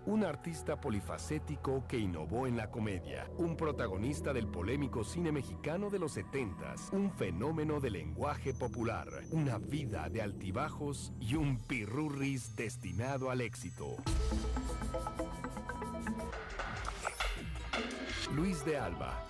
Un artista polifacético que innovó en la comedia, un protagonista del polémico cine mexicano de los 70s, un fenómeno del lenguaje popular, una vida de altibajos y un pirurris destinado al éxito. Luis de Alba.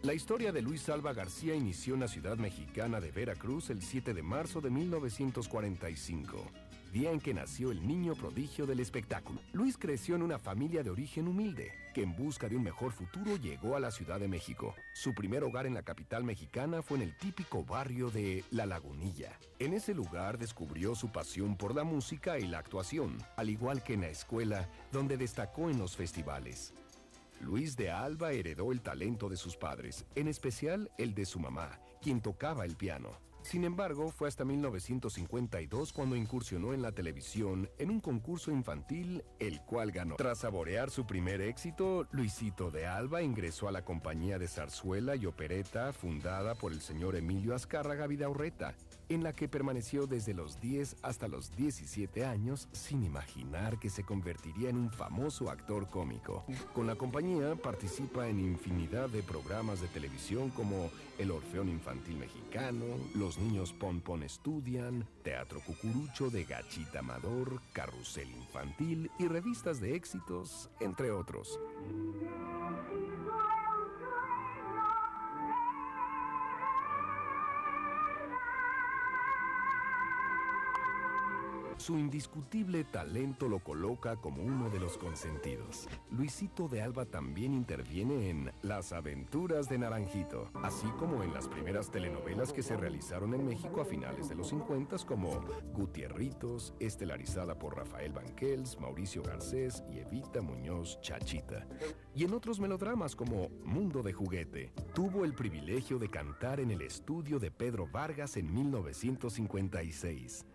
La historia de Luis Alba García inició en la ciudad mexicana de Veracruz el 7 de marzo de 1945. Día en que nació el niño prodigio del espectáculo. Luis creció en una familia de origen humilde, que en busca de un mejor futuro llegó a la Ciudad de México. Su primer hogar en la capital mexicana fue en el típico barrio de La Lagunilla. En ese lugar descubrió su pasión por la música y la actuación, al igual que en la escuela, donde destacó en los festivales. Luis de Alba heredó el talento de sus padres, en especial el de su mamá, quien tocaba el piano. Sin embargo, fue hasta 1952 cuando incursionó en la televisión en un concurso infantil, el cual ganó. Tras saborear su primer éxito, Luisito de Alba ingresó a la compañía de zarzuela y opereta fundada por el señor Emilio Azcárraga Vidaurreta, en la que permaneció desde los 10 hasta los 17 años sin imaginar que se convertiría en un famoso actor cómico. Con la compañía participa en infinidad de programas de televisión como El Orfeón Infantil Mexicano, Los Niños Pon Pon Estudian, Teatro Cucurucho de Gachita Amador, Carrusel Infantil y revistas de éxitos, entre otros. Su indiscutible talento lo coloca como uno de los consentidos. Luisito de Alba también interviene en Las Aventuras de Naranjito, así como en las primeras telenovelas que se realizaron en México a finales de los 50 como Gutierritos, estelarizada por Rafael Banquels, Mauricio Garcés y Evita Muñoz Chachita. Y en otros melodramas como Mundo de Juguete. Tuvo el privilegio de cantar en el estudio de Pedro Vargas en 1956.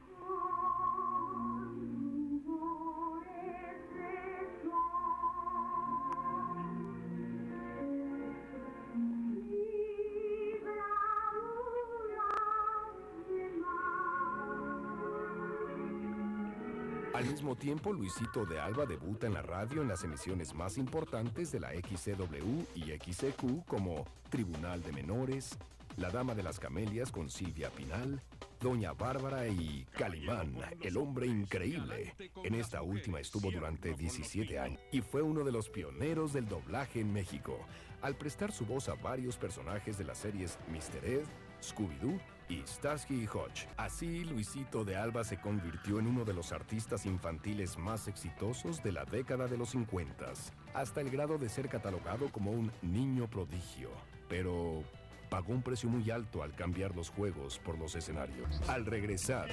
Al mismo tiempo, Luisito de Alba debuta en la radio en las emisiones más importantes de la XCW y XCQ como Tribunal de Menores, La Dama de las Camelias con Silvia Pinal, Doña Bárbara y Calimán, el hombre increíble. En esta última estuvo durante 17 años y fue uno de los pioneros del doblaje en México, al prestar su voz a varios personajes de las series Mr. Ed, Scooby-Doo y Starsky y Hutch. Así, Luisito de Alba se convirtió en uno de los artistas infantiles más exitosos de la década de los 50, hasta el grado de ser catalogado como un niño prodigio. Pero pagó un precio muy alto al cambiar los juegos por los escenarios. Al regresar,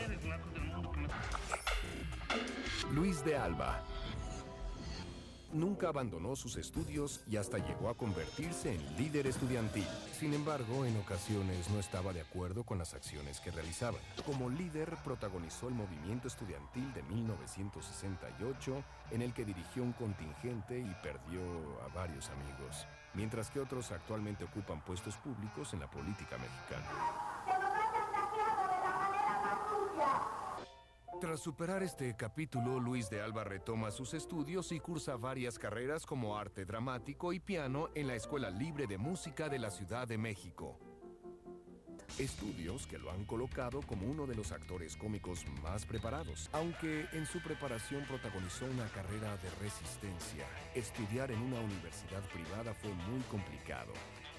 Luis de Alba nunca abandonó sus estudios y hasta llegó a convertirse en líder estudiantil. Sin embargo, en ocasiones no estaba de acuerdo con las acciones que realizaba. Como líder, protagonizó el movimiento estudiantil de 1968, en el que dirigió un contingente y perdió a varios amigos, mientras que otros actualmente ocupan puestos públicos en la política mexicana. Tras superar este capítulo, Luis de Alba retoma sus estudios y cursa varias carreras como arte dramático y piano en la Escuela Libre de Música de la Ciudad de México. Estudios que lo han colocado como uno de los actores cómicos más preparados, aunque en su preparación protagonizó una carrera de resistencia. Estudiar en una universidad privada fue muy complicado.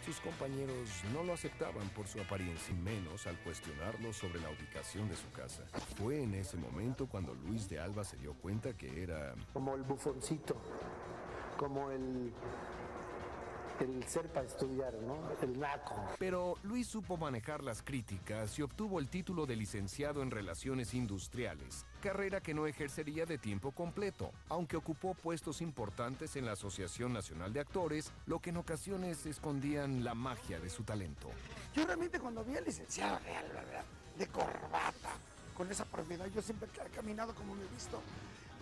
Sus compañeros no lo aceptaban por su apariencia, y menos al cuestionarlo sobre la ubicación de su casa. Fue en ese momento cuando Luis de Alba se dio cuenta que era como el bufoncito, como el ser para estudiar, ¿no? El naco. Pero Luis supo manejar las críticas y obtuvo el título de licenciado en Relaciones Industriales, carrera que no ejercería de tiempo completo, aunque ocupó puestos importantes en la Asociación Nacional de Actores, lo que en ocasiones escondían la magia de su talento. Yo realmente cuando vi al licenciado de Alba, de corbata, con esa propiedad, yo siempre he caminado como me he visto.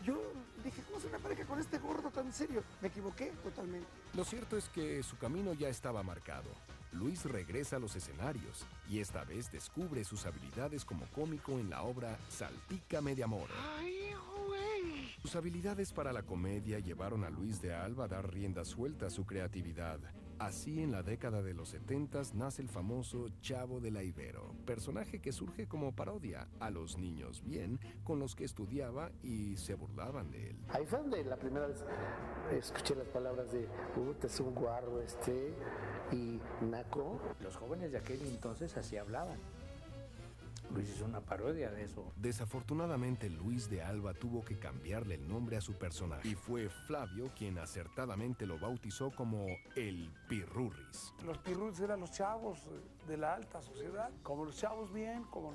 Yo dije, ¿cómo se me pareja con este gordo tan serio? Me equivoqué totalmente. Lo cierto es que su camino ya estaba marcado. Luis regresa a los escenarios y esta vez descubre sus habilidades como cómico en la obra Salpícame de Amor. ¡Ay, güey! Sus habilidades para la comedia llevaron a Luis de Alba a dar rienda suelta a su creatividad. Así, en la década de los 70 nace el famoso Chavo de la Ibero, personaje que surge como parodia a los niños bien con los que estudiaba y se burlaban de él. Ahí fue donde la primera vez escuché las palabras de es un guarro y naco. Los jóvenes de aquel entonces así hablaban. Luis hizo una parodia de eso. Desafortunadamente, Luis de Alba tuvo que cambiarle el nombre a su personaje y fue Flavio quien acertadamente lo bautizó como el Pirurris. Los Pirurris eran los chavos de la alta sociedad, como los chavos bien, como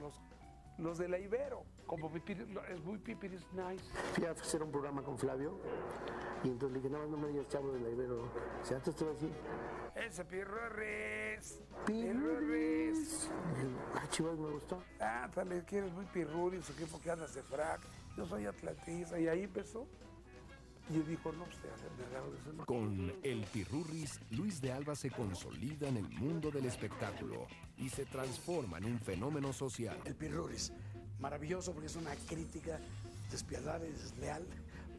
los de la Ibero, como es muy pipiris nice. Fui a hacer un programa con Flavio y entonces le dije, no me digas Chavo de la Ibero. Si antes te voy a decir, ese Pirurris. Pirurris. Chivas, me gustó. Ándale, que eres muy Pirurris, ¿o qué? Porque andas de frac. Yo soy atlantista. Y ahí empezó. Y él dijo, no, usted me agarro de ese nombre. Con el Pirurris, Luis de Alba se consolida en el mundo del espectáculo y se transforma en un fenómeno social. El Pirurris, maravilloso porque es una crítica despiadada y desleal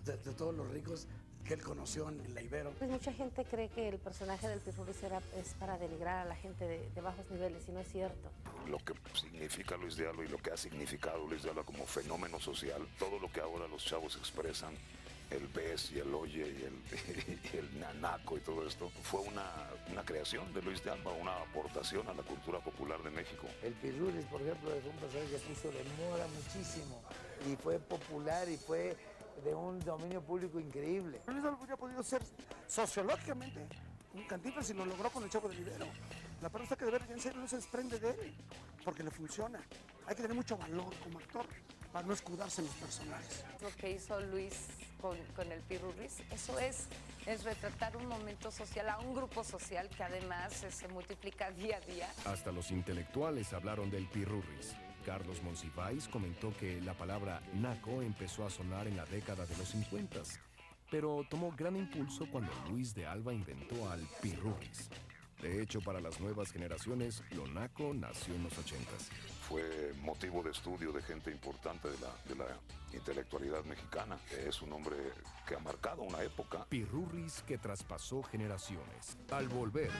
de todos los ricos que él conoció en la Ibero. Pues mucha gente cree que el personaje del Pirurris es para denigrar a la gente de bajos niveles y no es cierto. Lo que significa Luis de Alba y lo que ha significado Luis de Alba como fenómeno social, todo lo que ahora los chavos expresan, el ves y el oye y el nanaco y todo esto, fue una creación de Luis de Alba, una aportación a la cultura popular de México. El Pirurris, por ejemplo, es un personaje que se hizo de moda muchísimo y fue popular y fue de un dominio público increíble. Luis de Alba hubiera podido ser sociológicamente un Cantinflas y lo logró con el Chavo del Ibero. La persona que de ver en serio no se desprende de él, porque le funciona. Hay que tener mucho valor como actor para no escudarse en los personajes. Lo que hizo Luis con el Pirurris, eso es retratar un momento social, a un grupo social que además se multiplica día a día. Hasta los intelectuales hablaron del Pirurris. Carlos Monsiváis comentó que la palabra naco empezó a sonar en la década de los 50, pero tomó gran impulso cuando Luis de Alba inventó al Pirurris. De hecho, para las nuevas generaciones, lo naco nació en los 80. Fue motivo de estudio de gente importante de la intelectualidad mexicana. Es un hombre que ha marcado una época. Pirurris que traspasó generaciones. Al volver,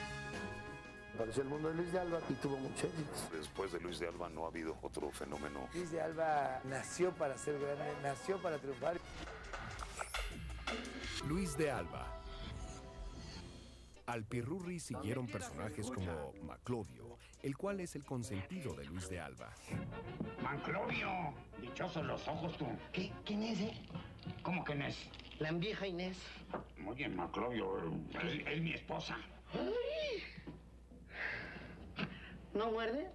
Apareció el mundo de Luis de Alba y tuvo mucho éxito. Después de Luis de Alba no ha habido otro fenómeno. Luis de Alba nació para ser grande, nació para triunfar. Luis de Alba. Al Pirurris siguieron personajes como Maclovio, el cual es el consentido de Luis de Alba. Maclovio, dichosos los ojos tú. ¿Qué? ¿Quién es, ¿Cómo que no es? La vieja Inés. Muy bien, Maclovio, es mi esposa. ¿No muerde?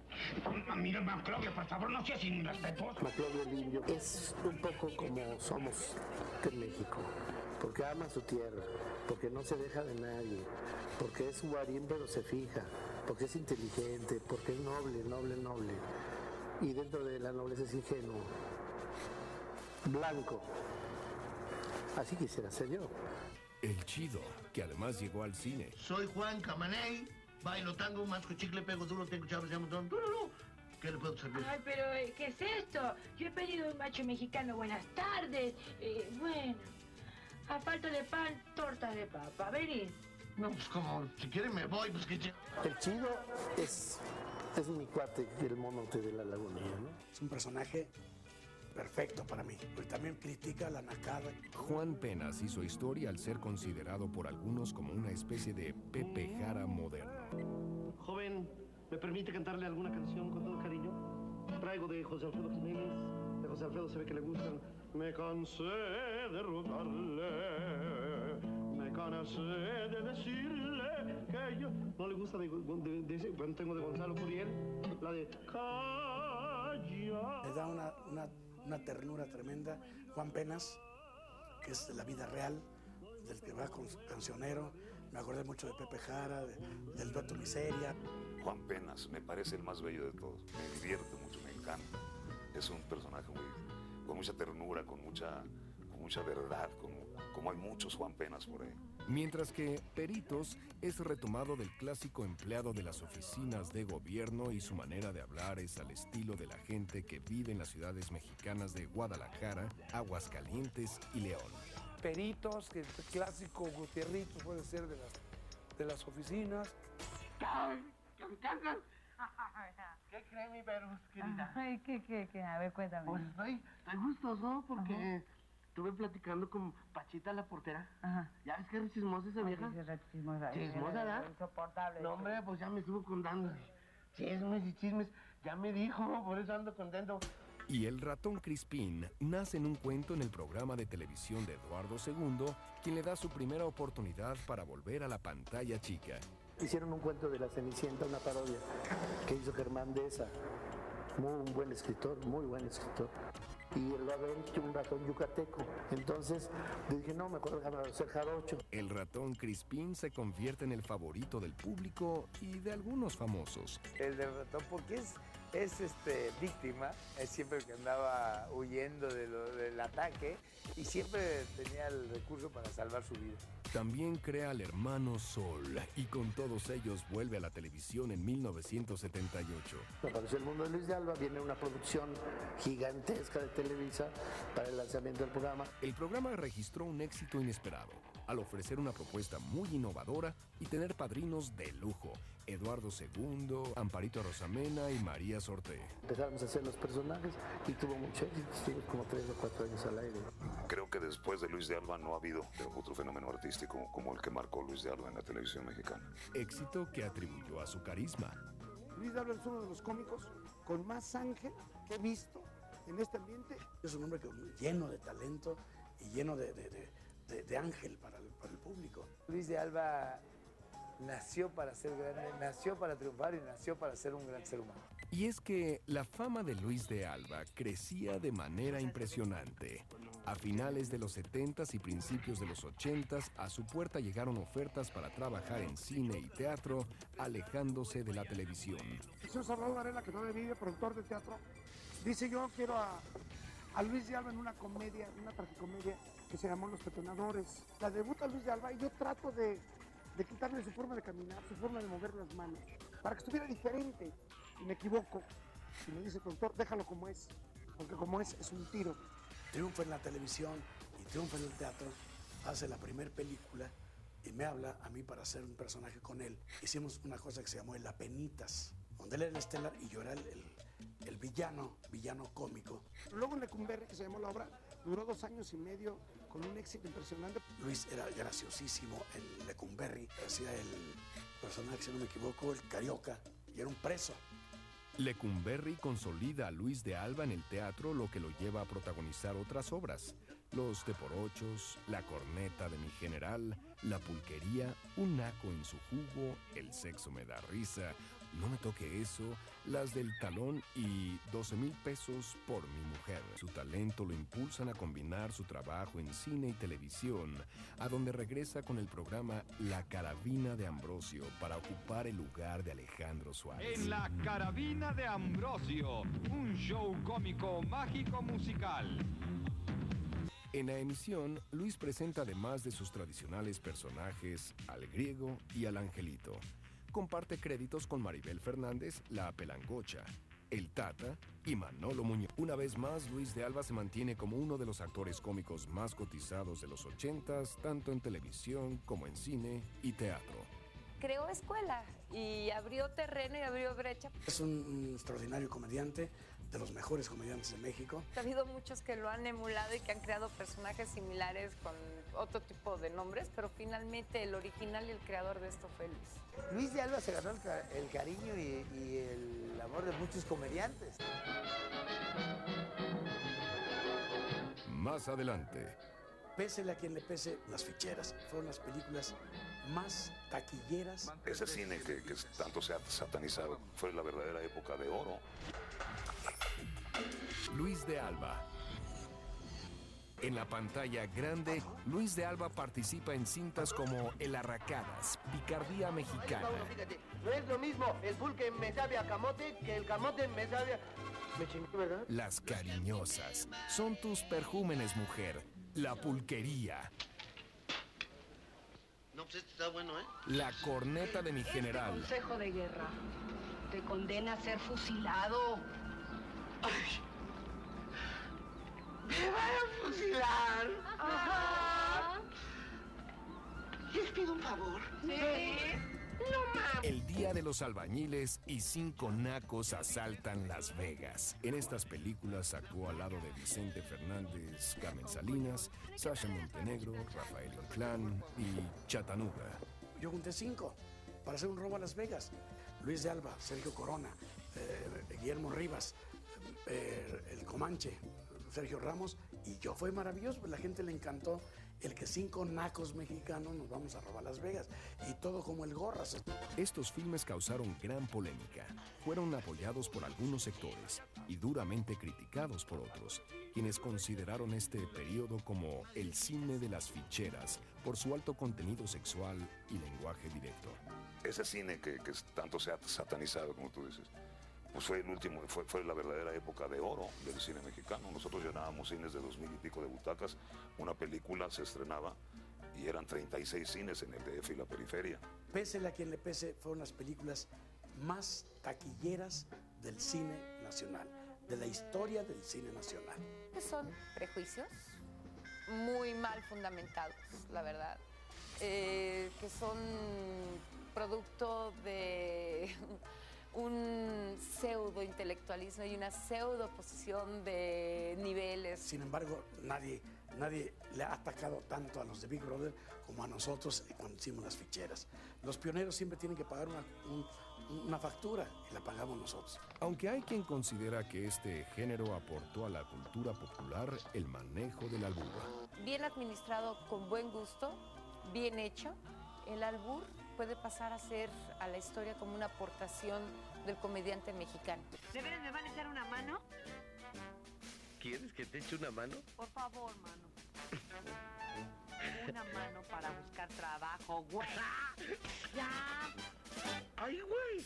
Mira, Maclovio, por favor, no seas irrespetuoso. Maclovio el Indio es un poco como somos en México, porque ama su tierra, porque no se deja de nadie, porque es guarín pero se fija, porque es inteligente, porque es noble, noble. Y dentro de la nobleza es ingenuo, blanco. Así quisiera ser yo. El Chido, que además llegó al cine. Soy Juan Camaney, bailo tango, masco chicle, pego duro, tengo chavos, llamo ton, tururú. ¿Qué le puedo servir? Ay, pero ¿qué es esto? Yo he pedido un macho mexicano, buenas tardes. Bueno, a falta de pan, torta de papa. Vení. No, pues como, si quieren me voy, pues que... El Chido es mi cuate, el monote de la lagunilla, ¿no? Es un personaje perfecto para mí, pero también critica la nacada. Juan Penas hizo historia al ser considerado por algunos como una especie de Pepe Jara moderno. Joven, ¿me permite cantarle alguna canción con todo cariño? Traigo de José Alfredo Jiménez. De José Alfredo se ve que le gustan. Me cansé de rogarle, me cansé de decirle que yo... ¿No le gusta cuando tengo de Gonzalo Curiel? La de Calla. Le da una ternura tremenda. Juan Penas, que es de la vida real, del que va con su cancionero. Me acordé mucho de Pepe Jara, del dueto Miseria. Juan Penas me parece el más bello de todos. Me divierte mucho, me encanta. Es un personaje con mucha ternura, con mucha mucha verdad, como hay muchos Juan Penas por ahí. Mientras que Peritos es retomado del clásico empleado de las oficinas de gobierno y su manera de hablar es al estilo de la gente que vive en las ciudades mexicanas de Guadalajara, Aguascalientes y León. Peritos, que el clásico Gutierritos puede ser de las oficinas. ¿Qué cree mi Verus, querida? Ay, ¿qué? A ver, cuéntame. Pues estoy gustoso porque estuve platicando con Pachita, la portera. Ajá. ¿Ya ves qué chismosa esa vieja? Sí, chismosa. Chismosa, ¿verdad? Insoportable. No, hombre, pues ya me estuvo contando chismes y chismes. Ya me dijo, por eso ando contento. Y el ratón Crispín nace en un cuento en el programa de televisión de Eduardo II, quien le da su primera oportunidad para volver a la pantalla chica. Hicieron un cuento de la Cenicienta, una parodia, que hizo Germán Deza, muy buen escritor, muy buen escritor. Y lo había hecho un ratón yucateco. Entonces dije, no, mejor déjame hacer jarocho. El ratón Crispín se convierte en el favorito del público y de algunos famosos. El del ratón, porque es víctima, es siempre el que andaba huyendo del ataque y siempre tenía el recurso para salvar su vida. También crea al hermano Sol y con todos ellos vuelve a la televisión en 1978. Apareció El Mundo de Luis de Alba, viene una producción gigantesca de Televisa para el lanzamiento del programa. El programa registró un éxito inesperado al ofrecer una propuesta muy innovadora y tener padrinos de lujo. Eduardo II, Amparito Rosamena y María Sorté. Empezamos a hacer los personajes y tuvo mucho éxito, estuvimos como 3 o 4 años al aire. Creo que después de Luis de Alba no ha habido otro fenómeno artístico como el que marcó Luis de Alba en la televisión mexicana. Éxito que atribuyó a su carisma. Luis de Alba es uno de los cómicos con más ángel que he visto en este ambiente. Es un hombre lleno de talento y lleno de ángel para el público. Luis de Alba nació para ser grande, nació para triunfar y nació para ser un gran ser humano. Y es que la fama de Luis de Alba crecía de manera impresionante. A finales de los 70s y principios de los 80s, a su puerta llegaron ofertas para trabajar en cine y teatro, alejándose de la televisión. El señor Salvador Varela, que todavía vive, productor de teatro, dice: yo quiero a Luis de Alba en una comedia, una tragicomedia que se llamó Los Petonadores. La debuta Luis de Alba y yo trato de quitarle su forma de caminar, su forma de mover las manos, para que estuviera diferente. Y me equivoco. Y me dice el productor: déjalo como es, porque como es un tiro. Triunfa en la televisión y triunfa en el teatro, hace la primera película y me habla a mí para hacer un personaje con él. Hicimos una cosa que se llamó El Apenitas, donde él era el estelar y yo era el villano cómico. Luego en Lecumberri, que se llamó la obra, duró 2 años y medio con un éxito impresionante. Luis era graciosísimo en Lecumberri, hacía el personaje, si no me equivoco, el Carioca, y era un preso. Lecumberri consolida a Luis de Alba en el teatro, lo que lo lleva a protagonizar otras obras. Los Teporochos, La Corneta de mi General, La Pulquería, Un naco en su jugo, El sexo me da risa, No me toque eso, Las del talón y 12,000 pesos por mi mujer. Su talento lo impulsan a combinar su trabajo en cine y televisión, a donde regresa con el programa La Carabina de Ambrosio para ocupar el lugar de Alejandro Suárez. En La Carabina de Ambrosio, un show cómico mágico musical. En la emisión, Luis presenta además de sus tradicionales personajes al griego y al angelito. Comparte créditos con Maribel Fernández, la Pelangocha, el Tata y Manolo Muñoz. Una vez más, Luis de Alba se mantiene como uno de los actores cómicos más cotizados de los 80s, tanto en televisión como en cine y teatro. Creó escuela y abrió terreno y abrió brecha. Es un extraordinario comediante, de los mejores comediantes de México. Ha habido muchos que lo han emulado y que han creado personajes similares con otro tipo de nombres, pero finalmente el original y el creador de esto fue Luis. Luis de Alba se ganó el cariño y el amor de muchos comediantes. Más adelante. Pésele a quien le pese, Las Ficheras fueron las películas más taquilleras. Ese cine que tanto se ha satanizado fue la verdadera época de oro. Luis de Alba. En la pantalla grande, Luis de Alba participa en cintas como El Arracadas, Picardía Mexicana. Oye, Pablo, fíjate, no es lo mismo el pulque me sabe a camote que el camote me sabe a... Me chingué, ¿verdad? Las Cariñosas, Son tus perjúmenes, mujer, La Pulquería. No, pues este está bueno, ¿eh? La Corneta de mi general. Consejo de guerra te condena a ser fusilado. Ay. ¡Me van a fusilar! Ajá. ¿Les pido un favor? Sí. No mames. El Día de los Albañiles y 5 nacos asaltan Las Vegas. En estas películas actuó al lado de Vicente Fernández, Carmen Salinas, Sasha Montenegro, Rafael Inclán y Chattanooga. Yo junté 5 para hacer un robo a Las Vegas. Luis de Alba, Sergio Corona, Guillermo Rivas, el Comanche, Sergio Ramos, y yo. Fue maravilloso, pues la gente le encantó el que 5 nacos mexicanos nos vamos a robar Las Vegas, y todo como el Gorras. Estos filmes causaron gran polémica. Fueron apoyados por algunos sectores y duramente criticados por otros, quienes consideraron este periodo como el cine de las ficheras por su alto contenido sexual y lenguaje directo. Ese cine que tanto se ha satanizado, como tú dices, pues fue el último, fue la verdadera época de oro del cine mexicano. Nosotros llenábamos cines de 2000 y pico de butacas. Una película se estrenaba y eran 36 cines en el DF y la periferia. Pésele a quien le pese, fueron las películas más taquilleras del cine nacional, de la historia del cine nacional. Son prejuicios muy mal fundamentados, la verdad, que son producto de un pseudo intelectualismo y una pseudo posición de niveles. Sin embargo, nadie le ha atacado tanto a los de Big Brother como a nosotros cuando hicimos las ficheras. Los pioneros siempre tienen que pagar una factura y la pagamos nosotros. Aunque hay quien considera que este género aportó a la cultura popular el manejo del albur. Bien administrado, con buen gusto, bien hecho, el albur puede pasar a ser a la historia como una aportación del comediante mexicano. ¿De veras me van a echar una mano? ¿Quieres que te eche una mano? Por favor, mano. Una mano para buscar trabajo, güey. ¡Ya! ¡Ay, güey!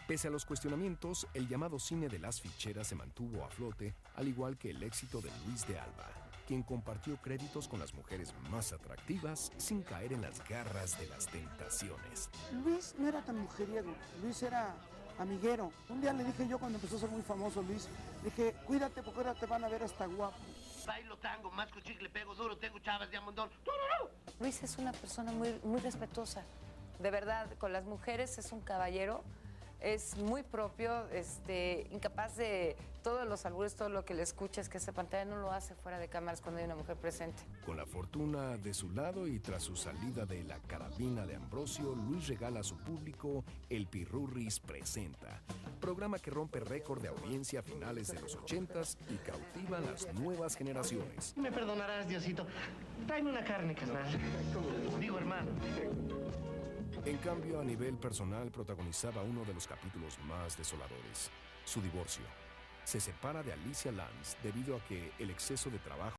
Pese a los cuestionamientos, el llamado cine de las ficheras se mantuvo a flote, al igual que el éxito de Luis de Alba, quien compartió créditos con las mujeres más atractivas sin caer en las garras de las tentaciones. Luis no era tan mujeriego, Luis era amiguero. Un día le dije yo, cuando empezó a ser muy famoso Luis, le dije, cuídate porque ahora te van a ver hasta guapo. Bailo tango, masco chicle, pego duro, tengo chavas de amondón. Luis es una persona muy respetuosa, de verdad, con las mujeres es un caballero. Es muy propio, incapaz de todos los albures, todo lo que le escuchas que se pantalla, no lo hace fuera de cámaras cuando hay una mujer presente. Con la fortuna de su lado y tras su salida de La Carabina de Ambrosio, Luis regala a su público El Pirurris Presenta, programa que rompe récord de audiencia a finales de los 80s y cautiva a las nuevas generaciones. Me perdonarás, Diosito. Tráeme una carne, carnal. Digo, hermano. En cambio, a nivel personal, protagonizaba uno de los capítulos más desoladores, su divorcio. Se separa de Alicia Lanz debido a que el exceso de trabajo